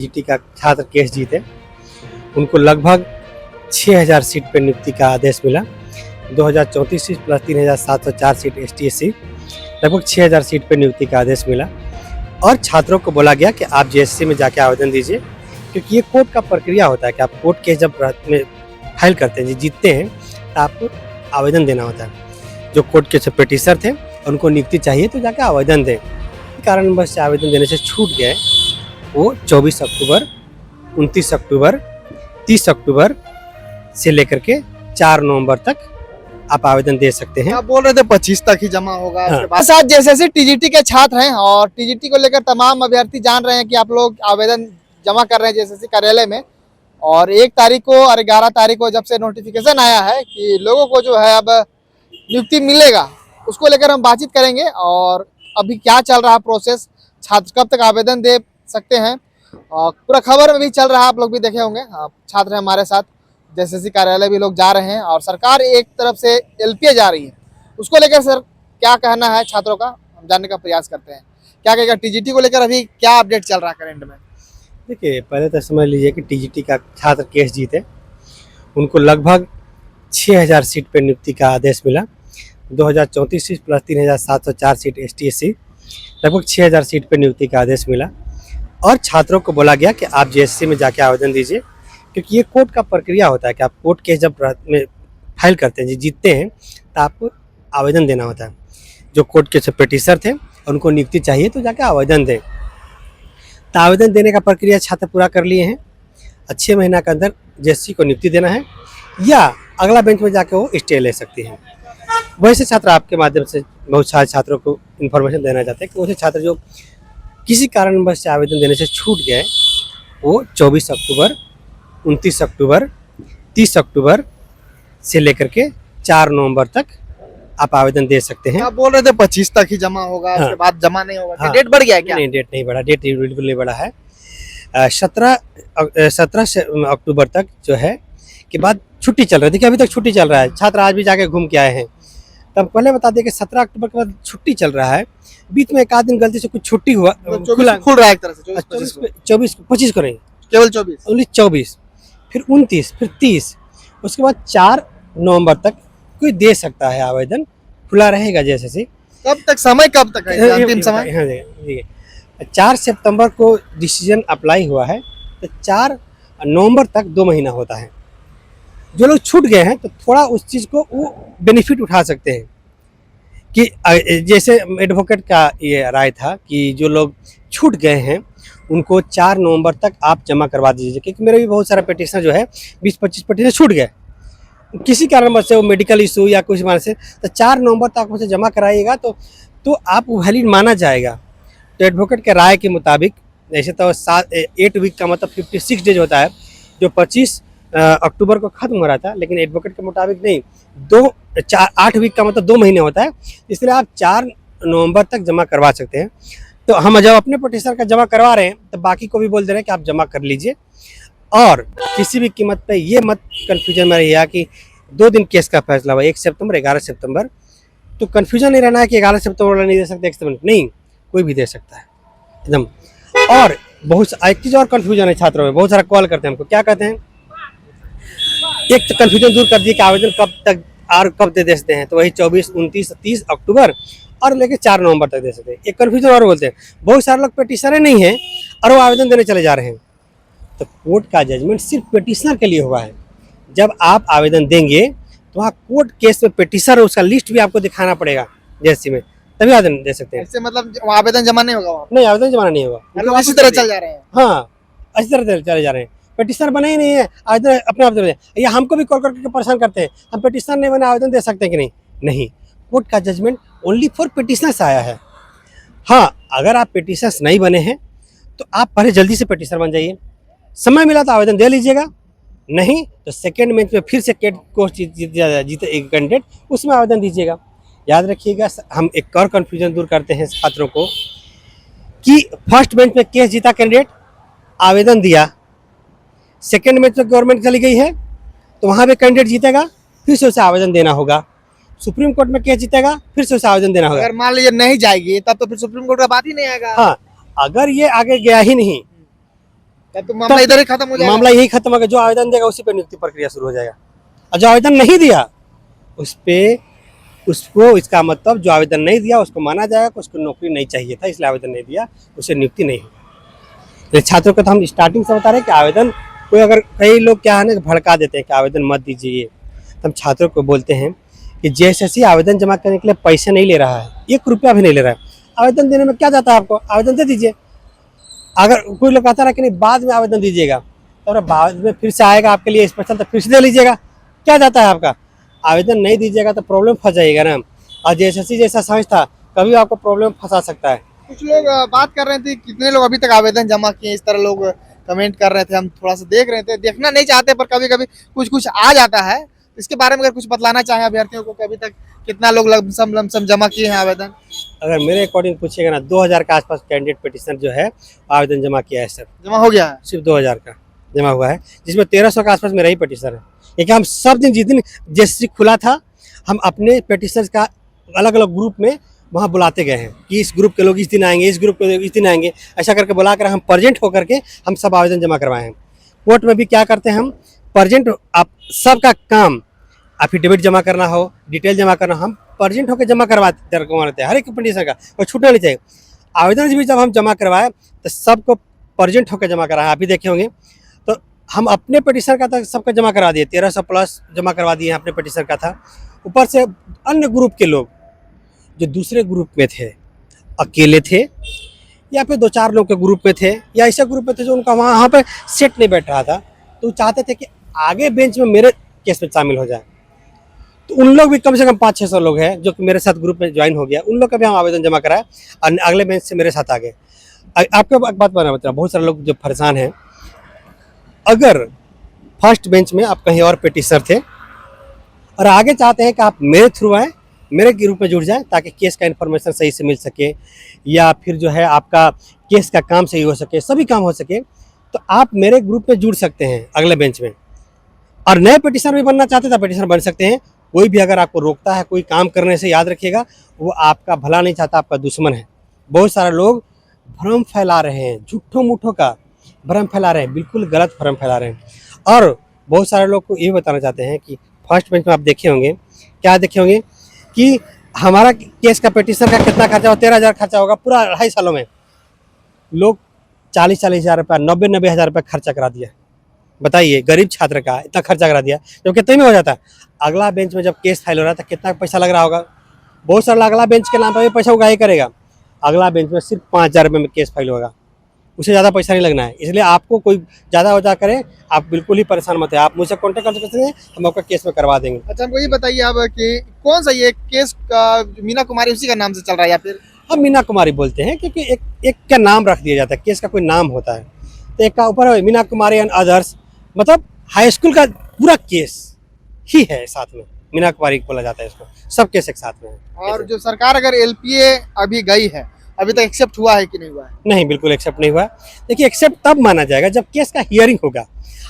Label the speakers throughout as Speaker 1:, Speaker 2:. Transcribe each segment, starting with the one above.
Speaker 1: GT का छात्र case जीते, उनको लगभग 6000 सीट पर नियुक्ति का आदेश मिला। 2034 सीट प्लस 3704 सीट ST/SC, लगभग 6000 सीट पर नियुक्ति का आदेश मिला। और छात्रों को बोला गया कि आप JSC में जाके आवेदन दीजिए, क्योंकि ये कोर्ट का प्रक्रिया होता है कि आप कोर्ट केस जब में फाइल करते हैं, जीतते हैं, तो आपको आवेदन देना होता है। जो कोर्ट के पिटीशनर थे उनको नियुक्ति चाहिए तो जाके आवेदन दें। कारणवश आवेदन देने से छूट गए, वो 24 अक्टूबर, 29 अक्टूबर, 30 अक्टूबर से लेकर के 4 नवंबर तक आप आवेदन दे सकते हैं।
Speaker 2: आप बोल रहे थे 25 तक ही जमा होगा।
Speaker 1: हाँ।
Speaker 2: उसके बाद साथ जैसे TGT के छात्र हैं और TGT को लेकर तमाम अभ्यर्थी जान रहे हैं कि आप लोग आवेदन जमा कर रहे हैं JSC कार्यालय में। और 1 तारीख को और 11 तारीख को जब से नोटिफिकेशन आया है कि लोगों को जो है अब नियुक्ति मिलेगा, उसको लेकर हम बातचीत करेंगे। और अभी क्या चल रहा प्रोसेस, छात्र कब तक आवेदन दे सकते हैं, और पूरा खबर में भी चल रहा है, आप लोग भी देखे होंगे। छात्र हमारे साथ JSC कार्यालय भी लोग जा रहे हैं और सरकार एक तरफ से LPA जा रही है, उसको लेकर सर क्या कहना है छात्रों का, हम जानने का प्रयास करते हैं। क्या कहेगा TGT को लेकर, अभी क्या अपडेट चल रहा है करंट में?
Speaker 1: देखिए, पहले तो समझ लीजिए कि TGT का छात्र केस जीते, उनको लगभग 6000 सीट पर नियुक्ति का आदेश मिला। 2034 सीट प्लस 3704 सीट ST/SC, लगभग 6000 सीट पर नियुक्ति का आदेश मिला। और छात्रों को बोला गया कि आप JSC में जाके आवेदन दीजिए, क्योंकि ये कोर्ट का प्रक्रिया होता है कि आप कोर्ट केस जब में फाइल करते हैं, जीतते हैं, तो आपको आवेदन देना होता है। जो कोर्ट के पिटीशनर थे उनको नियुक्ति चाहिए तो जाके आवेदन दें। तो आवेदन देने का प्रक्रिया छात्र पूरा कर लिए हैं। 6 महीना के अंदर JSC को नियुक्ति देना है, या अगला बेंच में जाके वो स्टे ले सकती हैं। वैसे छात्र आपके माध्यम से बहुत सारे छात्रों को इन्फॉर्मेशन देना चाहते हैं कि वैसे छात्र जो किसी कारणवश से आवेदन देने से छूट गए, वो 24 अक्टूबर, 29 अक्टूबर, 30 अक्टूबर से लेकर के 4 नवंबर तक आप आवेदन दे सकते हैं।
Speaker 2: आप बोल रहे थे 25 तक ही जमा होगा।
Speaker 1: हाँ।
Speaker 2: उसके बाद जमा नहीं होगा।
Speaker 1: हाँ।
Speaker 2: डेट बढ़ गया है क्या?
Speaker 1: नहीं, डेट नहीं बढ़ा, डेट बिल्कुल नहीं बढ़ा है। 17 अक्टूबर तक जो है के बाद छुट्टी चल रही थी, कि अभी तक छुट्टी चल रहा है। छात्र आज भी जाके घूम के आए हैं। तब पहले बता दें कि 17 अक्टूबर के बाद छुट्टी चल रहा है। बीच में एक आध दिन गलती से कुछ छुट्टी हुआ,
Speaker 2: खुल रहा है एक तरह से
Speaker 1: 24 25 को नहीं,
Speaker 2: केवल 24।
Speaker 1: ओनली 24, फिर 29, फिर 30, उसके बाद 4 नवंबर तक कोई दे सकता है आवेदन, खुला रहेगा JSC।
Speaker 2: कब तक समय, कब तक है अंतिम समय?
Speaker 1: हाँ, देखिए 4 सितंबर को डिसीजन अप्लाई हुआ है, तो 4 नवंबर तक 2 महीना होता है। जो लोग छूट गए हैं तो थोड़ा उस चीज़ को वो बेनिफिट उठा सकते हैं, कि जैसे एडवोकेट का ये राय था कि जो लोग छूट गए हैं उनको 4 नवंबर तक आप जमा करवा दीजिए, क्योंकि मेरे भी बहुत सारा पिटीशन जो है 20-25 पिटीशन छूट गए किसी कारणवश से, वो मेडिकल इशू या कुछ माने से। तो 4 नवंबर तक मुझे जमा कराइएगा तो आप वैलिड माना जाएगा। तो एडवोकेट के राय के मुताबिक, ऐसे तो 8 वीक का मतलब 56 डेज होता है, जो 25 अक्टूबर को खत्म हो रहा था, लेकिन एडवोकेट के मुताबिक नहीं, 8 वीक का मतलब 2 महीने होता है, इसलिए आप 4 नवंबर तक जमा करवा सकते हैं। तो हम जब अपने पिटीशन का जमा करवा रहे हैं तो बाकी को भी बोल दे रहे हैं कि आप जमा कर लीजिए। और किसी भी कीमत पे ये मत कन्फ्यूजन में रहिए कि 2 दिन केस का फैसला हुआ, 1 सितंबर 11 सितंबर, तो कन्फ्यूजन नहीं रहना है कि 11 सितंबर वाला नहीं दे सकते, 1 सितंबर नहीं, कोई भी दे सकता है एकदम। और बहुत एक चीज़ और कन्फ्यूजन है छात्रों में, बहुत सारा कॉल करते हैं हमको, क्या कहते हैं, एक तो कन्फ्यूजन दूर कर दिए कि आवेदन कब तक और कब दे सकते हैं, तो वही 24, 29, 30 अक्टूबर और लेके 4 नवंबर तक दे सकते हैं। एक कन्फ्यूजन और बोलते हैं, बहुत सारे लोग पिटीशनर नहीं हैं और वो आवेदन देने चले जा रहे हैं। तो कोर्ट का जजमेंट सिर्फ पिटीशनर के लिए हुआ है। जब आप आवेदन देंगे तो वहाँ कोर्ट केस में पिटीशनर, उसका लिस्ट भी आपको दिखाना पड़ेगा JSC में, तभी आवेदन दे सकते हैं।
Speaker 2: इससे मतलब आवेदन जमा नहीं होगा वहाँ?
Speaker 1: नहीं, आवेदन जमा नहीं होगा,
Speaker 2: इसी तरह चल जा रहे हैं।
Speaker 1: हाँ, इसी तरह चले जा रहे हैं। पिटीशनर बने ही नहीं है, आवेदन अपने आप दे, या हमको भी कॉल करके परेशान करते हैं, हम पिटीशनर नहीं बने, आवेदन दे सकते हैं कि नहीं? नहीं, कोर्ट का जजमेंट ओनली फॉर पिटीशनर्स आया है। हाँ, अगर आप पिटीशनर्स नहीं बने हैं तो आप पहले जल्दी से पिटीशनर बन जाइए, समय मिला तो आवेदन दे लीजिएगा, नहीं तो सेकेंड बेंच में फिर से कोर्स जीते एक कैंडिडेट, उसमें आवेदन दीजिएगा। याद रखिएगा, हम एक और कन्फ्यूजन दूर करते हैं छात्रों को कि फर्स्ट बेंच में केस जीता कैंडिडेट, आवेदन दिया, सेकेंड बेंच में गवर्नमेंट चली गई है तो वहाँ पे कैंडिडेट जीतेगा, फिर से उसे आवेदन देना होगा। सुप्रीम कोर्ट में केस जीतेगा, फिर से उसे आवेदन देना होगा।
Speaker 2: अगर मान लीजिए नहीं जाएगी तब तो फिर सुप्रीम कोर्ट का बात ही नहीं आएगा।
Speaker 1: हाँ, अगर ये आगे गया ही नहीं
Speaker 2: तो मामला इधर ही खत्म हो जाएगा।
Speaker 1: मामला यही खत्म होगा, जो आवेदन देगा उसी पर नियुक्ति प्रक्रिया शुरू हो जाएगा। और जो आवेदन नहीं दिया उस पे उसको, इसका मतलब जो आवेदन नहीं दिया उसको माना जाएगा कि उसको नौकरी नहीं चाहिए था, इसलिए आवेदन नहीं दिया, उसे नियुक्ति नहीं होगी। तो छात्रों को तो हम स्टार्टिंग से बता रहे हैं कि आवेदन कोई, अगर कई लोग क्या है ना भड़का देते हैं कि आवेदन मत दीजिए, तो हम छात्रों को बोलते हैं कि जेएसएससी आवेदन जमा करने के लिए पैसे नहीं ले रहा है, 1 रुपया भी नहीं ले रहा है। आवेदन देने में क्या जाता है आपको, आवेदन दे दीजिए। अगर कोई लोग कहता है कि नहीं बाद में आवेदन दीजिएगा, तो अगर बाद में फिर से आएगा आपके लिए स्पेशल तो फिर से दे लीजिएगा, क्या जाता है आपका। आवेदन नहीं दीजिएगा तो प्रॉब्लम फंस जाइएगा ना, और जेएसएससी जैसा संस्था कभी आपको प्रॉब्लम फंसा सकता है।
Speaker 2: कुछ लोग बात कर रहे थे, कितने लोग अभी तक आवेदन जमा किए, इस तरह लोग कमेंट कर रहे थे, हम थोड़ा सा देख रहे थे, देखना नहीं चाहते पर कभी कभी कुछ आ जाता है। इसके बारे में अगर कुछ बतलाना चाहें अभ्यर्थियों को कि अभी तक कितना लोग लमसम जमा किए हैं आवेदन।
Speaker 1: अगर मेरे अकॉर्डिंग पूछिएगा ना, 2000 के आसपास कैंडिडेट पिटिशन जो है आवेदन जमा किया है सर,
Speaker 2: जमा हो गया है।
Speaker 1: सिर्फ 2000 का जमा हुआ है, जिसमें 1300 के आसपास मेरा ही पिटिशन है। क्योंकि हम सब दिन, जिस दिन जेएसएससी खुला था, हम अपने पिटिशन का अलग अलग ग्रुप में वहाँ बुलाते गए हैं कि इस ग्रुप के लोग इस दिन आएंगे, इस ग्रुप के लोग इस दिन आएंगे, ऐसा करके बुलाकर हम प्रेजेंट होकर के हम सब आवेदन जमा करवाए हैं। कोर्ट में भी क्या करते हैं हम, प्रेजेंट, आप सबका काम, एफिडेविट जमा करना हो, डिटेल जमा करना, हम प्रेजेंट होकर जमा करवाते हैं हर एक पिटिशन का, और छूटना नहीं चाहिए। आवेदन भी जब हम जमा करवाए तो सबको प्रेजेंट होकर जमा कराया, आप भी देखे होंगे। तो हम अपने पिटिशन का तो सबका जमा करा दिए, 1300 प्लस जमा करवा दिए अपने पिटिशन का था। ऊपर से अन्य ग्रुप के लोग जो दूसरे ग्रुप में थे, अकेले थे या फिर 2-4 लोग के ग्रुप में थे, या ऐसे ग्रुप में थे जो उनका वहाँ पे सेट नहीं बैठ रहा था, तो चाहते थे कि आगे बेंच में मेरे केस में शामिल हो जाए। तो उन लोग भी कम से कम 500-600 लोग हैं जो कि मेरे साथ ग्रुप में ज्वाइन हो गया, उन लोग का भी हम आवेदन जमा कराए और अगले बेंच से मेरे साथ आ गए। आपको एक बात बता, बहुत सारे लोग जो परेशान हैं, अगर फर्स्ट बेंच में आप कहीं और पिटिशनर थे और आगे चाहते हैं कि आप मेरे थ्रू आए, मेरे ग्रुप में जुड़ जाए, ताकि केस का इन्फॉर्मेशन सही से मिल सके, या फिर जो है आपका केस का काम सही हो सके, सभी काम हो सके, तो आप मेरे ग्रुप में जुड़ सकते हैं अगले बेंच में। और नए पिटिशनर भी बनना चाहते हैं तो पिटिशनर बन सकते हैं। कोई भी अगर आपको रोकता है कोई काम करने से, याद रखिएगा वो आपका भला नहीं चाहता, आपका दुश्मन है। बहुत सारे लोग भ्रम फैला रहे हैं, झूठों मूठों का भ्रम फैला रहे हैं, बिल्कुल गलत भ्रम फैला रहे हैं। और बहुत सारे लोग को ये बताना चाहते हैं कि फर्स्ट बेंच में आप देखे होंगे, क्या देखे होंगे कि हमारा केस का पिटिशन का कितना खर्चा होगा, 13,000 खर्चा होगा पूरा 2.5 सालों में। लोग 40-40 हज़ार रुपया, 90-90 हज़ार रुपया खर्चा करा दिया। बताइए, गरीब छात्र का इतना खर्चा करा दिया, जब कितने में हो जाता है। अगला बेंच में जब केस फाइल हो रहा था कितना पैसा लग रहा होगा, बहुत सारा अगला बेंच के नाम पर भी पैसा उगाही करेगा। अगला बेंच में सिर्फ 5,000 रुपये में केस फाइल होगा, उससे ज़्यादा पैसा नहीं लगना है। इसलिए आपको कोई ज़्यादा हो जा करे, आप बिल्कुल ही परेशान मत है, आप मुझसे कॉन्टैक्ट कर सकते हैं, हम आपका केस में करवा देंगे।
Speaker 2: अच्छा, हमको ये बताइए अब कि कौन सा ये केस का, मीना कुमारी उसी का नाम से चल रहा है या फिर?
Speaker 1: हम मीना कुमारी बोलते हैं क्योंकि एक का नाम रख दिया जाता है, केस का कोई नाम होता है, तो एक का ऊपर मीना कुमारी एंड अदर्स, मतलब हाई स्कूल का पूरा केस ही है साथ में, मीना कुमारी बोला जाता है इसको, सब केस एक साथ में है।
Speaker 2: और जो सरकार अगर एलपीए अभी गई है, अभी तक एक्सेप्ट हुआ है कि नहीं हुआ है?
Speaker 1: नहीं, बिल्कुल एक्सेप्ट नहीं हुआ। देखिए, एक्सेप्ट तब माना जाएगा जब केस का हियरिंग होगा,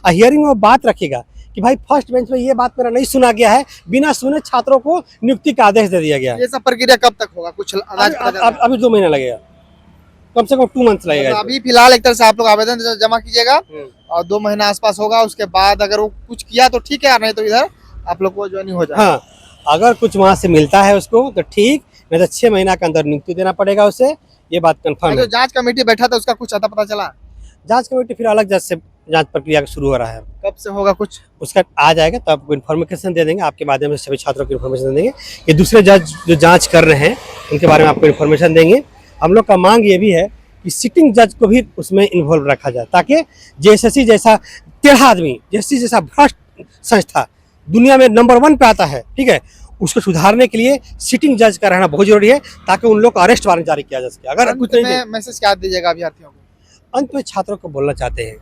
Speaker 1: और हियरिंग में वो बात रखेगा कि भाई फर्स्ट बेंच में ये बात मेरा नहीं सुना गया है, बिना सुने छात्रों को नियुक्ति का आदेश दे दिया गया है।
Speaker 2: ये सब प्रक्रिया कब तक होगा, कुछ अंदाज पता चला है?
Speaker 1: अभी 2 महीना लगेगा, कम से कम 2 मंथ्स लगेगा।
Speaker 2: तो अभी फिलहाल एक तरह से आप लोग आवेदन जमा कीजिएगा और 2 महीना आसपास होगा, उसके बाद अगर वो कुछ किया तो ठीक है, नहीं तो इधर आप लोग को ज्वाइनिंग हो जाए।
Speaker 1: हाँ, अगर कुछ वहाँ से मिलता है उसको तो ठीक, नहीं तो 6 महीना के अंदर नियुक्ति देना पड़ेगा उसे, ये बात कंफर्म
Speaker 2: जो
Speaker 1: है।
Speaker 2: जांच कमेटी बैठा था उसका कुछ आता पता चला?
Speaker 1: जांच कमेटी फिर अलग जज से जांच प्रक्रिया शुरू हो रहा है,
Speaker 2: कब से होगा कुछ?
Speaker 1: उसका आ जाएगा तो आपको इन्फॉर्मेशन दे देंगे, आपके माध्यम से सभी छात्रों को इन्फॉर्मेशन दे देंगे कि दूसरे जज जो जांच कर रहे हैं उनके बारे में आपको इन्फॉर्मेशन देंगे। हम लोग का मांग ये भी है कि सिटिंग जज को भी उसमें इन्वॉल्व रखा जाए, ताकि जेएसएससी जैसा टेढ़ा आदमी, जेएसएससी जैसा भ्रष्ट संस्था दुनिया में नंबर 1 पे आता है, ठीक है, उसको सुधारने के लिए सिटिंग जज का रहना बहुत जरूरी है, ताकि उन लोग का अरेस्ट वारंट जारी किया जा सके। अगर कुछ नहीं,
Speaker 2: मैसेज क्या दीजिएगा अभ्यर्थियों को?
Speaker 1: अंत में छात्रों को बोलना चाहते हैं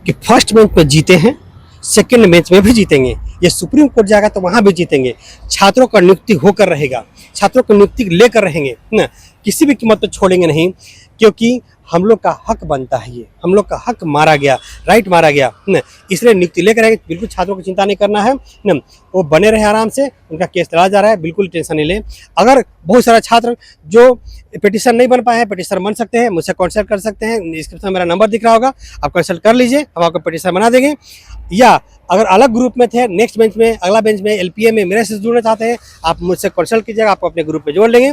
Speaker 1: कि फर्स्ट बेंच में जीते हैं, सेकंड बेंच में भी जीतेंगे, ये सुप्रीम कोर्ट जाएगा तो वहाँ भी जीतेंगे। छात्रों का नियुक्ति होकर रहेगा, छात्रों को नियुक्ति लेकर रहेंगे ना, किसी भी कीमत पर छोड़ेंगे नहीं। क्योंकि हम लोग का हक बनता है, ये हम लोग का हक मारा गया, राइट मारा गया न, इसलिए नियुक्ति लेकर आए। बिल्कुल छात्रों को चिंता नहीं करना है न, वो बने रहे आराम से, उनका केस चला जा रहा है, बिल्कुल टेंशन नहीं ले। अगर बहुत सारा छात्र जो पिटिशन नहीं बन पाए हैं, पिटिशन बन सकते हैं, मुझसे कॉन्सल्ट कर सकते हैं, डिस्क्रिप्शन में मेरा नंबर दिख रहा होगा, आप कंसल्ट कर लीजिए, हम आपको पिटिशन बना देंगे। या अगर अलग ग्रुप में थे, नेक्स्ट बेंच में, अगला बेंच में, एलपीए में मेरे से जुड़ना चाहते हैं, आप मुझसे कंसल्ट कीजिएगा, आपको अपने ग्रुप में जोड़ लेंगे।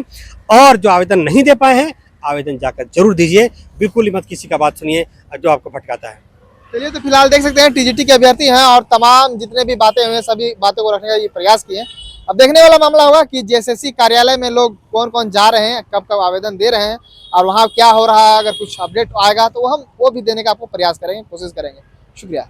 Speaker 1: और जो आवेदन नहीं दे पाए हैं, आवेदन जाकर जरूर दीजिए, बिल्कुल ही मत किसी का बात सुनिए जो आपको भटकाता है।
Speaker 2: चलिए, तो फिलहाल देख सकते हैं टीजीटी के अभ्यर्थी हैं और तमाम जितने भी बातें हुए सभी बातों को रखने का ये प्रयास किए। अब देखने वाला मामला होगा कि जेएसएससी कार्यालय में लोग कौन कौन जा रहे हैं, कब कब आवेदन दे रहे हैं और वहाँ क्या हो रहा है। अगर कुछ अपडेट आएगा तो हम वो भी देने का आपको प्रयास करेंगे, कोशिश करेंगे। शुक्रिया।